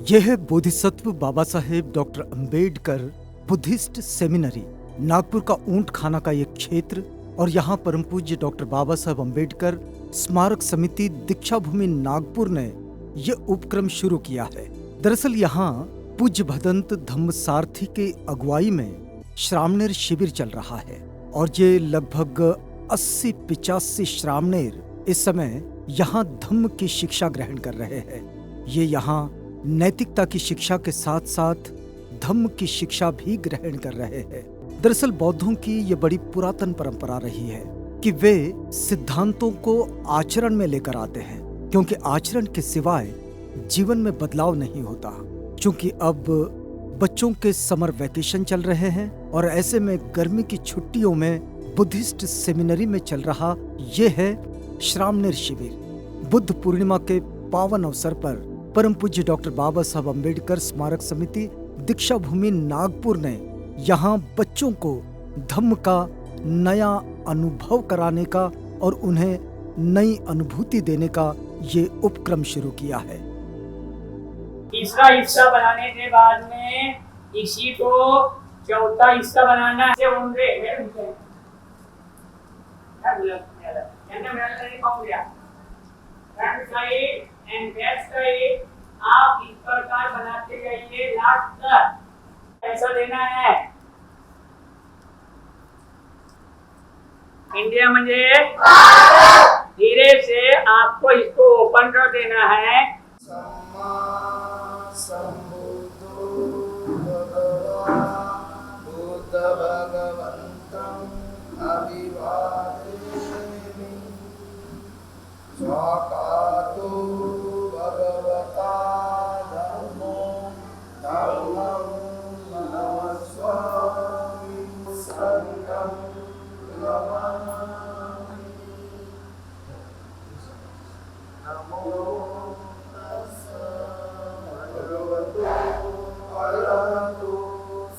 यह है Bodhisattva Baba Saheb doctor Ambedkar Buddhist seminary, Nagpur का ऊंट खाना का एक क्षेत्र। और यहाँ परम पूज्य डॉक्टर बाबा साहेब अंबेडकर स्मारक समिति दीक्षा भूमि नागपुर ने यह उपक्रम शुरू किया है। दरअसल यहाँ पूज्य भदंत धम्म सारथी के अगुवाई में श्रामणेर शिविर चल रहा है और ये लगभग 80-85 श्रामणेर इस समय यहाँ धम्म की शिक्षा ग्रहण कर रहे हैं। ये यहाँ नैतिकता की शिक्षा के साथ साथ धम्म की शिक्षा भी ग्रहण कर रहे हैं। दरअसल बौद्धों की ये बड़ी पुरातन परंपरा रही है कि वे सिद्धांतों को आचरण में लेकर आते हैं, क्योंकि आचरण के सिवाय जीवन में बदलाव नहीं होता। क्योंकि अब बच्चों के समर वैकेशन चल रहे हैं और ऐसे में गर्मी की छुट्टियों में बुद्धिस्ट सेमिनरी में चल रहा ये है श्रामणेर शिविर। बुद्ध पूर्णिमा के पावन अवसर पर परम पूज्य डॉक्टर बाबा साहब अंबेडकर स्मारक समिति दीक्षा भूमि नागपुर ने यहाँ बच्चों को धम्म का नया अनुभव कराने का और उन्हें नई अनुभूति देने का ये उपक्रम शुरू किया है। तीसरा हिस्सा बनाने के बाद में इसी को चौथा हिस्सा बनाना है। आप इस प्रकार बनाते जाइए, लास्ट तक ऐसा देना है। इंडिया म्हणजे धीरे से आपको इसको ओपन कर देना है। सम्मा सम्बुद्धो भगवान् बुद्ध भगवन्तं अभिवादेमि। स्वाकातो भगवता धम्मो धम्मं नमस्वामि संघं नमामि। नमो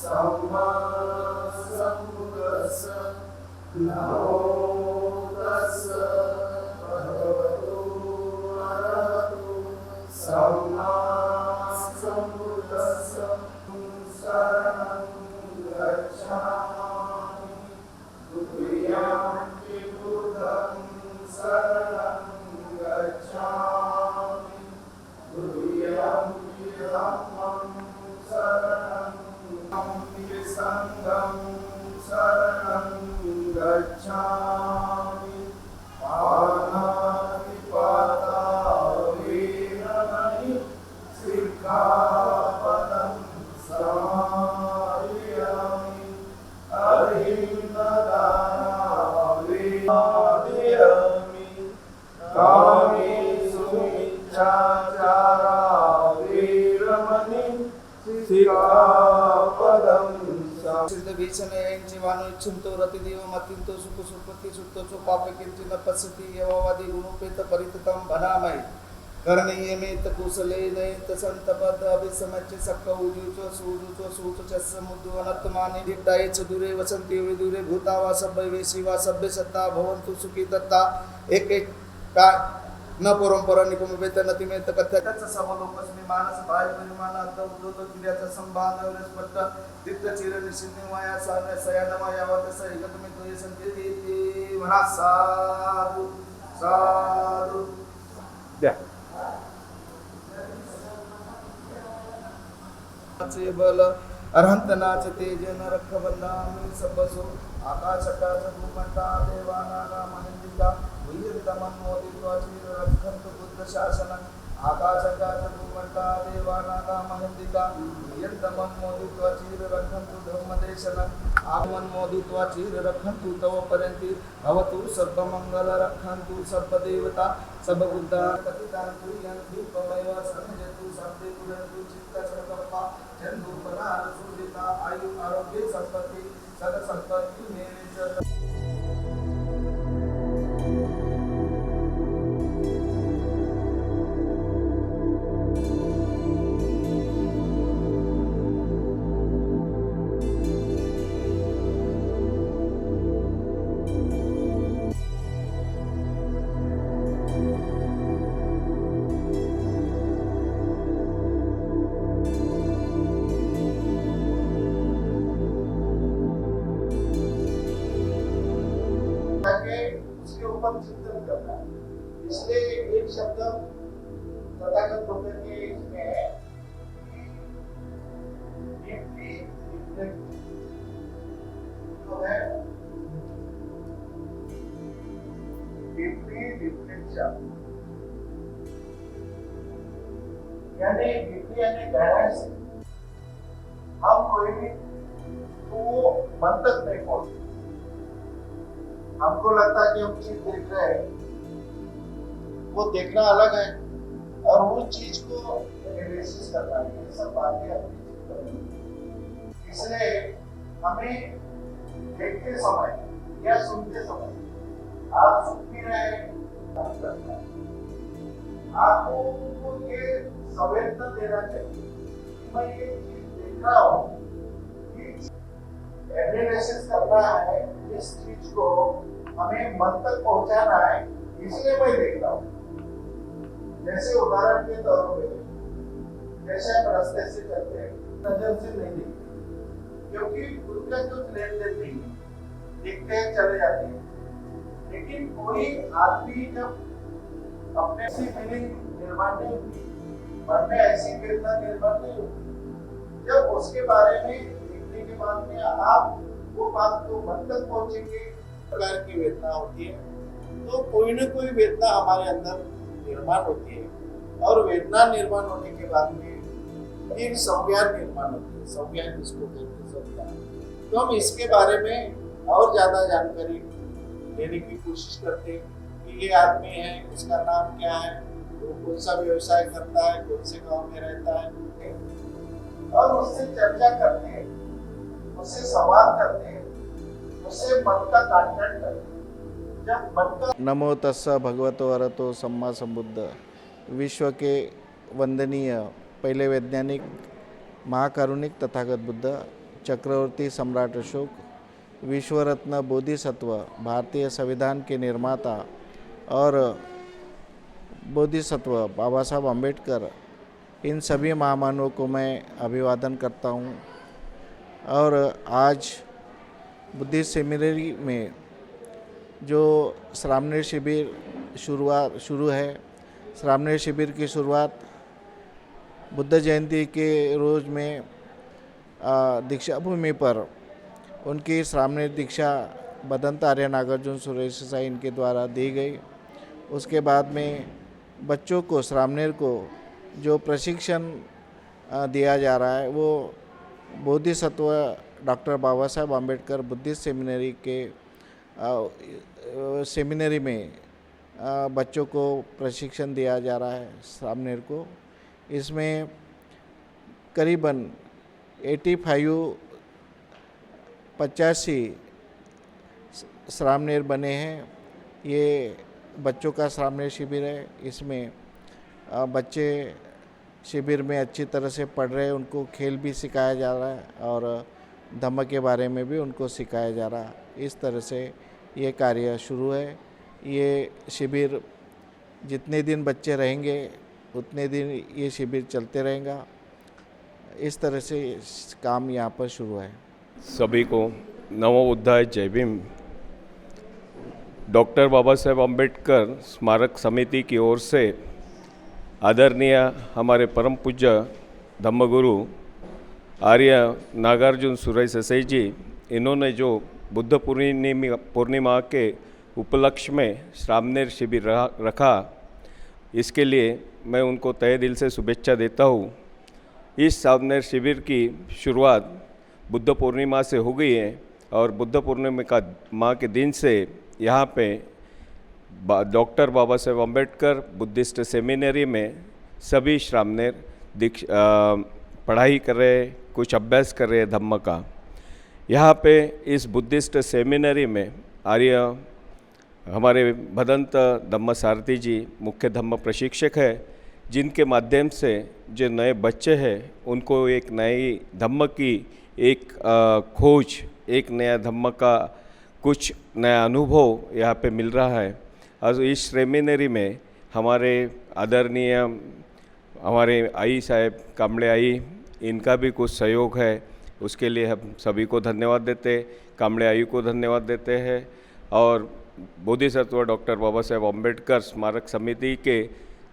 सम्मा सम्बुद्धस्स नमो तस्स भगवतो अरहतो सम्मा सम्बुद्धस्स शरणं गच्छामि। तुभ्यं बुद्धं शरणं गच्छामि। तुभ्यं धम्मं शरणं संघं शरणं गच्छामि। पानातिपाता वीरमणि सिक्खापदं समादयामि। अहिंसदाना विनादयामि। कामेषु मिथ्याचारा वीरमणि सिक्खापदं सिद्ध भीषण यांची वाणू इच्छुंतो रतिदेव मतिंतो सुख सुपती सुत्तो पापे किंचिन पश्यति यववादी गुणोपेत परिततं भनामय। करणीय मेत कुशले नयत संतपद अभिसमच्च सक्क उजुचो सूच समुद्र अनर्थमानि दिट्टायच दूरे वसंती विदूरे भूतावा सभ्य शिवा सभ्य सत्ता भवन्तु सुखी दत्ता। एक का न परंपरा निपुण वेतन तिमेत कथ्याच समलोकस्मी मानस भाय परिमाण अंत उद्रोत क्रियाचा संभान स्पष्ट दित्त चिर निशिन्य माया सान सयानमा यावत सैगत में तो ये संकेती म्हणा साधु साधु द्या चे बल अरहंत नाच तेज न रख बंदामी सबसो आकाशकाश भूमंडा देवानागा महेंद्रिका वीरतमन मोदित्वा चिर रक्षन्तु बुद्ध शासनं। आकाशकाश भूमंडा देवानागा महेंद्रिका वीरतमन मोदित्वा चिर रक्षन्तु धम्मदेशनं। आगमन मोदित्वा चिर रक्षन्तु तव पर्यन्ति भवतु सर्वमंगल रक्षन्तु सर्वदेवता सर्वबुद्धा कथितान्तु यन्ति त्वमेव संजयतु सर्वे पुरन्तु चित्तसंकल्पा जन्मपरा सुदिता आयु आरोग्य संपत्ति सद संपत्ति मेरे ऊपर चिंतन करना है। इसलिए एक शब्द तथागत बुद्ध के इसमें है कि deeply reflect, तो है deeply reflection, यानी deeply यानी गहराई से हम कोई भी तो मन तक नहीं पहुंचते। हमको लगता है कि हम चीज देख रहे हैं, वो देखना अलग है और वो चीज को एनालिसिस करना है। ये सब बातें अपनी इसलिए हमें देखते समय या सुनते समय आप सुन भी रहे आपको ये संवेदना देना चाहिए कि मैं ये चीज देख रहा हूँ, एनालिसिस करना है, इस चीज को हमें मन तक पहुंचाना है, इसलिए मैं देख रहा हूँ। जैसे उदाहरण के तौर पे जैसे हम रास्ते से चलते हैं, नजर से नहीं देखते क्योंकि उनका जो लेन देन नहीं है, देखते हैं चले जाते हैं। लेकिन कोई आदमी जब अपने ऐसी फीलिंग निर्माण नहीं होती, मन में ऐसी वेदना निर्माण नहीं होती, जब उसके बारे में देखने के बाद में आप वो बात को मन तक पहुंचेंगे, प्रकार की वेदना होती है तो कोई न कोई वेदना हमारे अंदर निर्माण होती है और वेदना निर्माण होने के बाद में एक संज्ञान निर्माण होती है। संज्ञान इसको कहते हैं, संज्ञान। तो हम इसके बारे में और ज्यादा जानकारी लेने की कोशिश करते हैं कि ये आदमी है, इसका नाम क्या है, वो कौन सा व्यवसाय करता है, कौन से गांव में रहता है, और उससे चर्चा करते हैं, उससे संवाद करते हैं, उससे मन का कांटेक्ट करते हैं। जब मन का नमो तस्सा भगवतो अरहतो सम्मा संबुद्ध। विश्व के वंदनीय पहले वैज्ञानिक महाकारुणिक तथागत बुद्ध, चक्रवर्ती सम्राट अशोक, विश्व रत्न बोधिसत्व, भारतीय संविधान के निर्माता और बोधिसत्व बाबा साहब अम्बेडकर, इन सभी महामानवों को मैं अभिवादन करता हूँ। और आज बुद्धिस्ट सेमिनरी में जो श्रामणेर शिविर शुरू है, श्रामणेर शिविर की शुरुआत बुद्ध जयंती के रोज़ में दीक्षा भूमि पर उनकी श्रामणेर दीक्षा बदंत आर्य नागार्जुन सुरेश साई इनके द्वारा दी गई। उसके बाद में बच्चों को श्रामणेर को जो प्रशिक्षण दिया जा रहा है वो बोधिसत्व डॉक्टर बाबा साहब अम्बेडकर बुद्धिस्ट सेमिनरी के सेमिनरी में बच्चों को प्रशिक्षण दिया जा रहा है श्रामणेर को। इसमें करीबन 85 श्रामणेर बने हैं। ये बच्चों का श्रामणेर शिविर है। इसमें बच्चे शिविर में अच्छी तरह से पढ़ रहे हैं, उनको खेल भी सिखाया जा रहा है और धम्म के बारे में भी उनको सिखाया जा रहा है। इस तरह से ये कार्य शुरू है। ये शिविर जितने दिन बच्चे रहेंगे उतने दिन ये शिविर चलते रहेगा। इस तरह से काम यहाँ पर शुरू है। सभी को नमो बुद्धाय, जय भीम। डॉक्टर बाबा साहेब अम्बेडकर स्मारक समिति की ओर से आदरणीय हमारे परम पूज्य धम्मगुरु आर्य नागार्जुन सुरेश साई जी, इन्होंने जो बुद्ध पूर्णिमा के उपलक्ष्य में श्रामणेर शिविर रखा, इसके लिए मैं उनको तहे दिल से शुभेच्छा देता हूँ। इस श्रामणेर शिविर की शुरुआत बुद्ध पूर्णिमा से हो गई है और बुद्ध पूर्णिमा के दिन से यहाँ पे doctor Baba Saheb Ambedkar Buddhist seminary में सभी श्रामणेर पढ़ाई कर रहे, कुछ अभ्यास कर रहे धम्म का। यहाँ पे इस बुद्धिस्ट सेमिनरी में आर्य हमारे भदंत धम्म सारथी जी मुख्य धम्म प्रशिक्षक है, जिनके माध्यम से जो नए बच्चे हैं उनको एक नई धम्म की एक खोज, एक नया धम्म का कुछ नया अनुभव यहाँ पे मिल रहा है। और इस सेमिनरी में हमारे आदरणीय हमारे आई साहब कामड़े आई, इनका भी कुछ सहयोग है, उसके लिए हम सभी को धन्यवाद देते, कामड़े आई को धन्यवाद देते हैं। और बोधिसत्व डॉक्टर बाबा साहेब अम्बेडकर स्मारक समिति के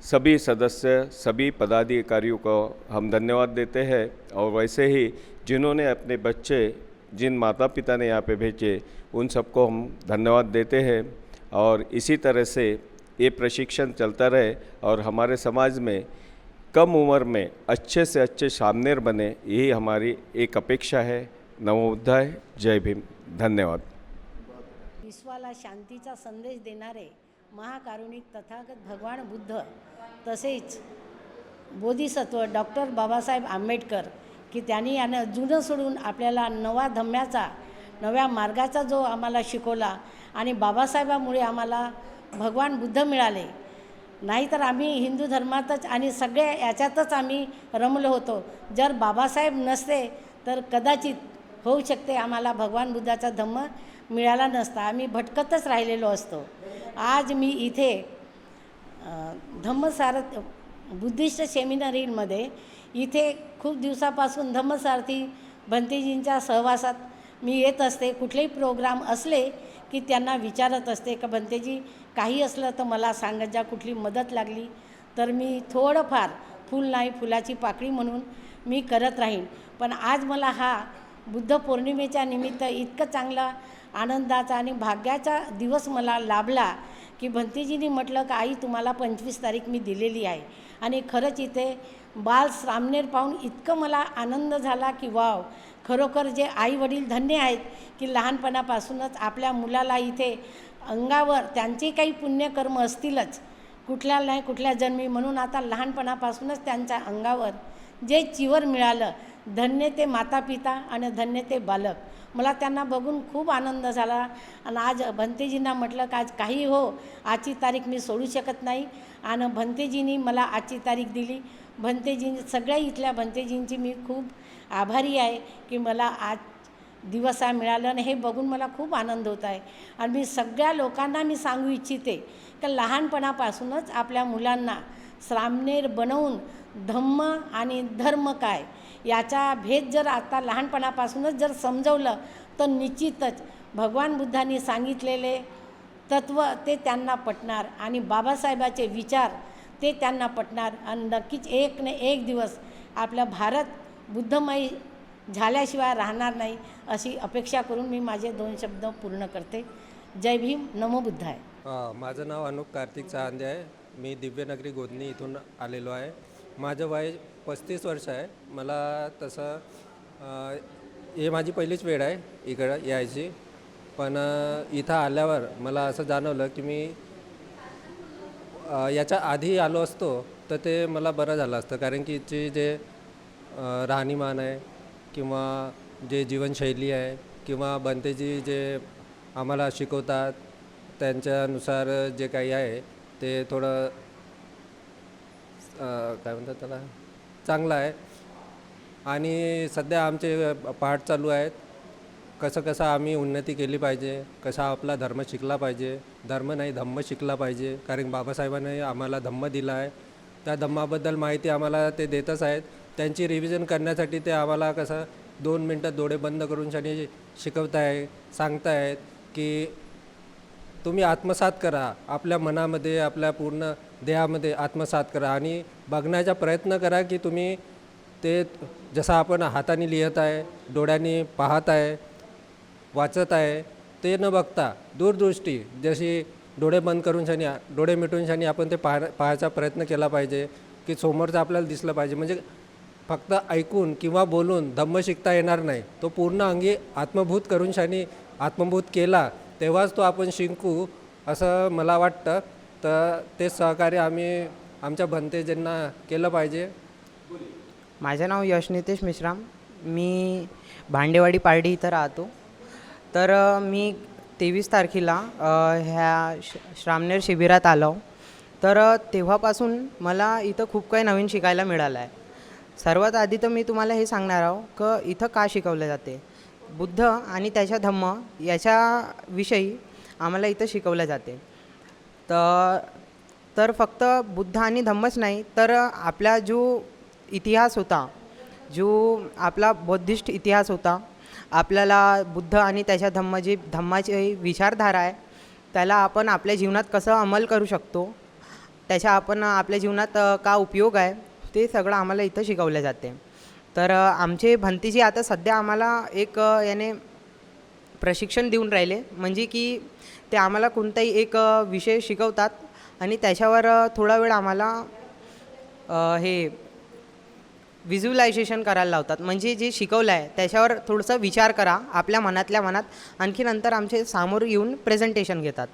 सभी सदस्य, सभी पदाधिकारियों को हम धन्यवाद देते हैं। और वैसे ही जिन्होंने अपने बच्चे, जिन माता पिता ने यहाँ पे भेजे, उन सबको हम धन्यवाद देते हैं। और इसी तरह से ये प्रशिक्षण चलता रहे और हमारे समाज में कम उम्र में अच्छे से अच्छे सामनेर बने, यही हमारी एक अपेक्षा है। नमो बुद्धाय, जय भीम, धन्यवाद। विश्वाला शांतीचा संदेश देणारे महाकारुणिक तथागत भगवान बुद्ध, तसेच बोधिसत्व डॉक्टर बाबासाहेब आंबेडकर, की त्यांनी यानं जुनं सोडून आपल्याला नवा धम्म्याचा, नव्या मार्गाचा जो आम्हाला शिकवला, आणि बाबासाहेबामुळे आम्हाला भगवान बुद्ध मिळाले। नाहीतर आम्ही हिंदू धर्मातच आणि सगळ्या याच्यातच आम्ही रमलो होतो। जर बाबासाहेब नसते तर कदाचित होऊ शकते आम्हाला भगवान बुद्धाचा धम्म मिळाला नसता, आम्ही भटकतच राहिलेलो असतो। आज मी इथे धम्मसारथी बुद्धिस्ट सेमिनरीमध्ये इथे खूप दिवसापासून धम्मसारथी भंतेजींच्या सहवासात मी येत असते। कुठलेही प्रोग्राम असले की त्यांना विचारत असते का भंतेजी काही असलं तर मला सांगत जा, कुठली मदत लागली तर मी थोडंफार, फूल नाही फुलाची पाकळी म्हणून मी करत राहीन। पण आज मला हा बुद्ध पौर्णिमेच्या निमित्त इतकं चांगला आनंदाचा आणि भाग्याचा दिवस मला लाभला की भंतेजींनी म्हटलं की आई तुम्हाला 25 तारीख मी दिलेली आहे। आणि खरंच इथे बाल सामनेर पाहून इतकं मला आनंद झाला की वाव, खरोखर जे आई वडील धन्य आहेत की लहानपणापासूनच आपल्या मुलाला इथे अंगावर त्यांचे काही पुण्यकर्म असतीलच कुठल्या नाही कुठल्या जन्मी, म्हणून आता लहानपणापासूनच त्यांच्या अंगावर जे चिवर मिळालं, धन्य ते माता पिता आणि धन्य ते बालक। मला त्यांना बघून खूप आनंद झाला। आणि आज भंतेजींना म्हटलं की आज काही हो, आजची तारीख मी सोडू शकत नाही, आणि भंतेजींनी मला आजची तारीख दिली। भंतेजी सगळ्या इथल्या भंतेजींची मी खूप आभारी आहे की मला आज दिवस मिळालं, आणि हे बघून मला खूप आनंद होत आहे। आणि मी सगळ्या लोकांना मी सांगू इच्छिते की लहानपणापासूनच आपल्या मुलांना सामनेर बनवून धम्म आणि धर्म काय याचा भेद जर आता लहानपणापासूनच जर समजवलं तर निश्चितच भगवान बुद्धांनी सांगितलेले तत्व ते त्यांना पटणार, आणि बाबासाहेबाचे विचार ते त्यांना पटणार, आणि नक्कीच एक न एक दिवस आपला भारत बुद्धमय झाल्याशिवाय राहणार नाही, अशी अपेक्षा करून मी माझे 2 शब्द पूर्ण करते। जय भीम, नमो बुद्धाय। माझं नाव अनुप कार्तिक चांदे आहे। मी दिव्यनगरी गोधनी इथून आलेलो आहे। माझं वय 35 वर्ष आहे। मला तसं हे माझी पहिलीच वेळ आहे इकडं यायची, पण इथं आल्यावर मला असं जाणवलं की मी याच्या आधी आलो असतो तर ते मला बरं झालं असतं, कारण की इथची जे राहणीमान आहे किंवा जे जीवनशैली आहे किंवा भंतेजी जे आम्हाला शिकवतात त्यांच्यानुसार जे काही आहे ते थोडं काय म्हणतात त्याला चांगलं आहे। आणि सध्या आमचे पाठ चालू आहेत, कसं आम्ही उन्नती केली पाहिजे, कसा आपला धर्म शिकला पाहिजे, धर्म नाही धम्म शिकला पाहिजे, कारण बाबासाहेबांनी आम्हाला धम्म दिला आहे। त्या धम्माबद्दल माहिती आम्हाला ते देतच आहेत। त्यांची रिव्हिजन करण्यासाठी ते आम्हाला कसं 2 मिनटात डोळे बंद करून शिकवताय, सांगतायत की तुम्ही आत्मसात करा, आपल्या मनामध्ये आपल्या पूर्ण देहामध्ये आत्मसात करा, आणि बघण्याचा प्रयत्न करा की तुम्ही ते जसं आपण हाताने लिहित आहे, डोळ्यांनी पाहत आहे, वाचत आहे, ते न बघता दूरदृष्टी जशी डोळे बंद करून डोळे मिटून आपण ते पाहायचा प्रयत्न केला पाहिजे की समोरचं आपल्याला दिसलं पाहिजे। म्हणजे फक्त ऐकून किंवा बोलून धम्म शिकता येणार नाही, तो पूर्ण अंगी आत्मभूत करून आत्मभूत केला तेव्हाच तो आपण शिकू असं मला वाटतं। तर ते सहकार्य आम्ही आमच्या भंतेजींना केलं पाहिजे। माझं नाव यश नितेश मिश्राम, मी भांडेवाडी पारडी इथं राहतो। तर मी 23 तारखेला ह्या श्रामनेर शिबिरात आलो, तर तेव्हापासून मला इथं खूप काही नवीन शिकायला मिळालं आहे। सर्वात आधी तर मी तुम्हाला हे सांगणार आहो की इथं का शिकवले जाते, बुद्ध आणि त्याच्या धम्म याच्याविषयी आम्हाला इथं शिकवलं जाते। तर फक्त बुद्ध आणि धम्मच नाही, तर आपला जो इतिहास होता, जो आपला बौद्धिस्ट इतिहास होता, आपल्याला बुद्ध आणि त्याच्या धम्माची विचारधारा आहे त्याला आपण आपल्या जीवनात कसं अंमल करू शकतो, त्याच्या आपण आपल्या जीवनात का उपयोग आहे, ते सगळं आम्हाला इथं शिकवलं जाते. तर आमचे भंतीजी आता सध्या आम्हाला एक याने प्रशिक्षण देऊन राहिले, म्हणजे की ते आम्हाला कोणताही एक विषय शिकवतात आणि त्याच्यावर थोडा वेळ आम्हाला हे व्हिज्युअलायझेशन करायला लावतात. म्हणजे जे शिकवलं आहे त्याच्यावर थोडंसं विचार करा आपल्या मनातल्या मनात, आणखी नंतर आमचे समोर येऊन प्रेझेंटेशन घेतात.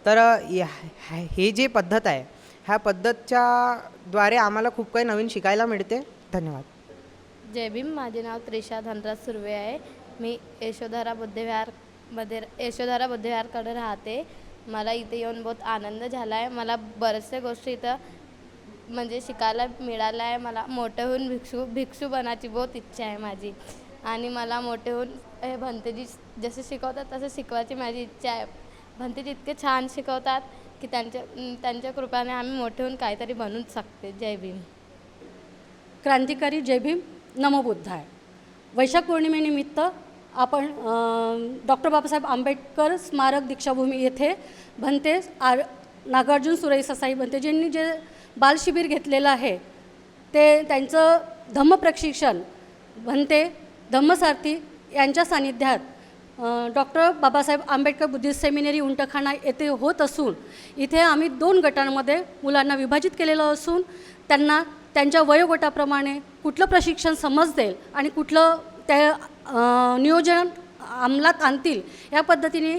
तर हे जे पद्धत आहे, ह्या पद्धतच्या द्वारे आम्हाला खूप काही नवीन शिकायला मिळते. धन्यवाद. जय भीम. माझे नाव त्रिशा धनराज सुर्वे आहे. मी यशोधरा बुद्धविहारकडे राहते. मला इथे येऊन बहुत आनंद झाला आहे. मला बऱ्याचशा गोष्टी इथं म्हणजे शिकायला मिळाल्या आहे. मला मोठे होऊन भिक्षू बनायची बहुत इच्छा आहे माझी, आणि मला मोठे होऊन हे भंतेजी जसे शिकवतात तसं शिकवायची माझी इच्छा आहे. भंतेजी इतके छान शिकवतात की त्यांच्या कृपेने आम्ही मोठे होऊन काहीतरी बनवू शकते. जय भीम. क्रांतिकारी जय भीम. नमो बुद्धाय. वैशाख पौर्णिमेनिमित्त आपण डॉक्टर बाबासाहेब आंबेडकर स्मारक दीक्षाभूमी येथे भंते नागार्जुन सुरई ससाई भंतेजींनी जे बालशिबिर घेतलेलं आहे, ते त्यांचं धम्मप्रशिक्षण भंते धम्मसारथी यांच्या सानिध्यात doctor Babasaheb Ambedkar Buddhist seminary Untkhana येथे होत असून, इथे आम्ही 2 गटांमध्ये मुलांना विभाजित केलेलं असून त्यांना त्यांच्या वयोगटाप्रमाणे कुठलं प्रशिक्षण समजतील आणि कुठलं त्या नियोजन अंमलात आणतील या पद्धतीने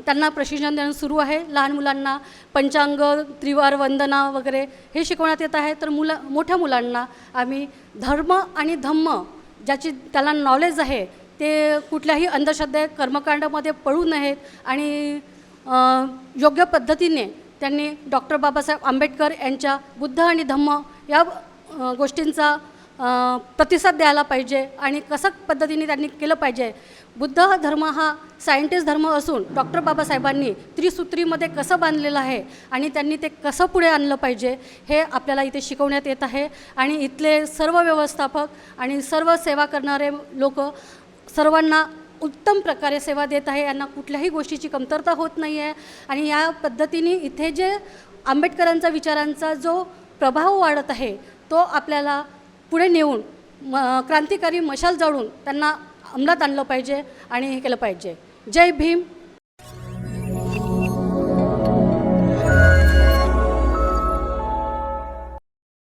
त्यांना प्रशिक्षण देणं सुरू आहे. लहान मुलांना पंचांग, त्रिवार वंदना वगैरे हे शिकवण्यात येत आहे. तर मोठ्या मुलांना आम्ही धर्म आणि धम्म ज्याची त्याला नॉलेज आहे ते कुठल्याही अंधश्रद्धे कर्मकांडामध्ये पडू नयेत आणि योग्य पद्धतीने त्यांनी डॉक्टर बाबासाहेब आंबेडकर यांच्या बुद्ध आणि धम्म या गोष्टींचा प्रतिसाद द्यायला पाहिजे आणि कसं पद्धतीने त्यांनी केलं पाहिजे. बुद्ध धर्म हा सायंटिस्ट धर्म असून डॉक्टर बाबासाहेबांनी त्रिसूत्रीमध्ये कसं बांधलेलं आहे आणि त्यांनी ते कसं पुढे आणलं पाहिजे हे आपल्याला इथे शिकवण्यात येत आहे. आणि इथले सर्व व्यवस्थापक आणि सर्व सेवा करणारे लोक सर्वांना उत्तम प्रकारे सेवा देत आहे. यांना कुठल्याही गोष्टीची कमतरता होत नाही आहे. आणि या पद्धतीने इथे जे आंबेडकरांचा विचारांचा जो प्रभाव वाढत आहे तो आपल्याला पुढे नेऊन क्रांतिकारी मशाल जाळून त्यांना अंमलात आणलं पाहिजे आणि हे केलं पाहिजे. जय भीम.